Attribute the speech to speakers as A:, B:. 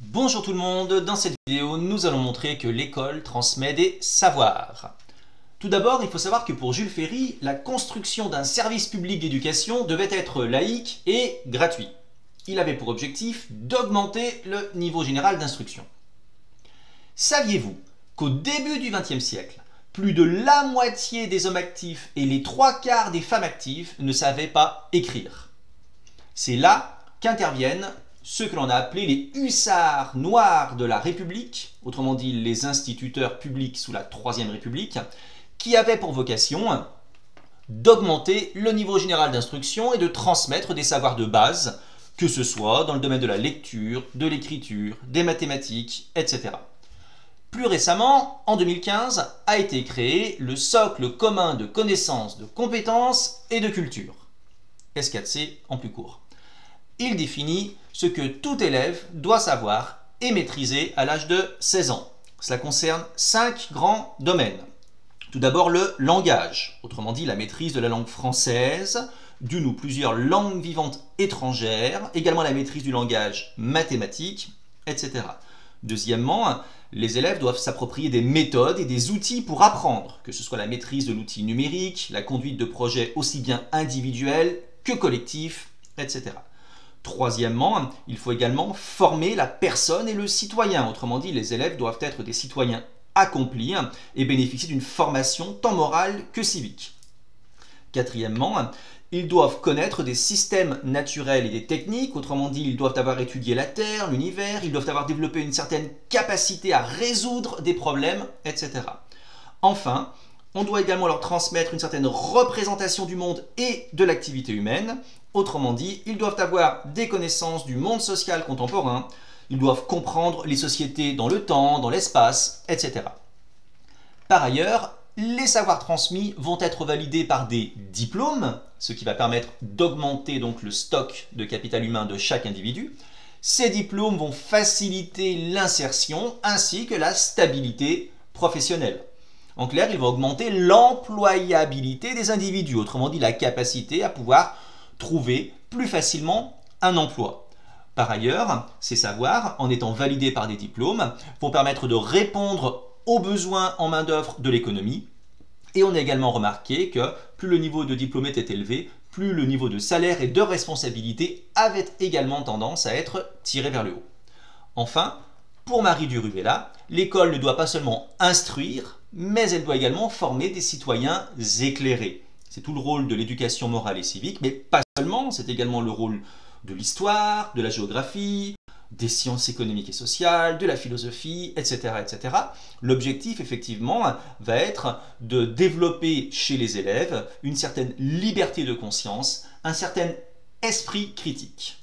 A: Bonjour tout le monde, dans cette vidéo nous allons montrer que l'école transmet des savoirs. Tout d'abord, il faut savoir que pour Jules Ferry, la construction d'un service public d'éducation devait être laïque et gratuit. Il avait pour objectif d'augmenter le niveau général d'instruction. Saviez-vous qu'au début du XXe siècle, plus de la moitié des hommes actifs et les 3/4 des femmes actives ne savaient pas écrire? C'est là qu'interviennent ceux que l'on a appelés les hussards noirs de la République, autrement dit les instituteurs publics sous la Troisième République, qui avaient pour vocation d'augmenter le niveau général d'instruction et de transmettre des savoirs de base, que ce soit dans le domaine de la lecture, de l'écriture, des mathématiques, etc. Plus récemment, en 2015, a été créé le socle commun de connaissances, de compétences et de culture, S4C en plus court. Il définit ce que tout élève doit savoir et maîtriser à l'âge de 16 ans. Cela concerne 5 grands domaines. Tout d'abord le langage, autrement dit la maîtrise de la langue française, d'une ou plusieurs langues vivantes étrangères, également la maîtrise du langage mathématique, etc. Deuxièmement, les élèves doivent s'approprier des méthodes et des outils pour apprendre, que ce soit la maîtrise de l'outil numérique, la conduite de projets aussi bien individuels que collectifs, etc. Troisièmement, il faut également former la personne et le citoyen. Autrement dit, les élèves doivent être des citoyens accomplis et bénéficier d'une formation tant morale que civique. Quatrièmement, ils doivent connaître des systèmes naturels et des techniques. Autrement dit, ils doivent avoir étudié la Terre, l'univers, ils doivent avoir développé une certaine capacité à résoudre des problèmes, etc. Enfin, on doit également leur transmettre une certaine représentation du monde et de l'activité humaine. Autrement dit, ils doivent avoir des connaissances du monde social contemporain, ils doivent comprendre les sociétés dans le temps, dans l'espace, etc. Par ailleurs, les savoirs transmis vont être validés par des diplômes, ce qui va permettre d'augmenter donc le stock de capital humain de chaque individu. Ces diplômes vont faciliter l'insertion ainsi que la stabilité professionnelle. En clair, ils vont augmenter l'employabilité des individus, autrement dit la capacité à pouvoir trouver plus facilement un emploi. Par ailleurs, ces savoirs, en étant validés par des diplômes, vont permettre de répondre aux besoins en main-d'œuvre de l'économie. Et on a également remarqué que plus le niveau de diplôme était élevé, plus le niveau de salaire et de responsabilité avait également tendance à être tiré vers le haut. Enfin, pour Marie du Ruvella, l'école ne doit pas seulement instruire, mais elle doit également former des citoyens éclairés. C'est tout le rôle de l'éducation morale et civique, mais pas seulement, c'est également le rôle de l'histoire, de la géographie, des sciences économiques et sociales, de la philosophie, etc. etc. L'objectif, effectivement, va être de développer chez les élèves une certaine liberté de conscience, un certain esprit critique.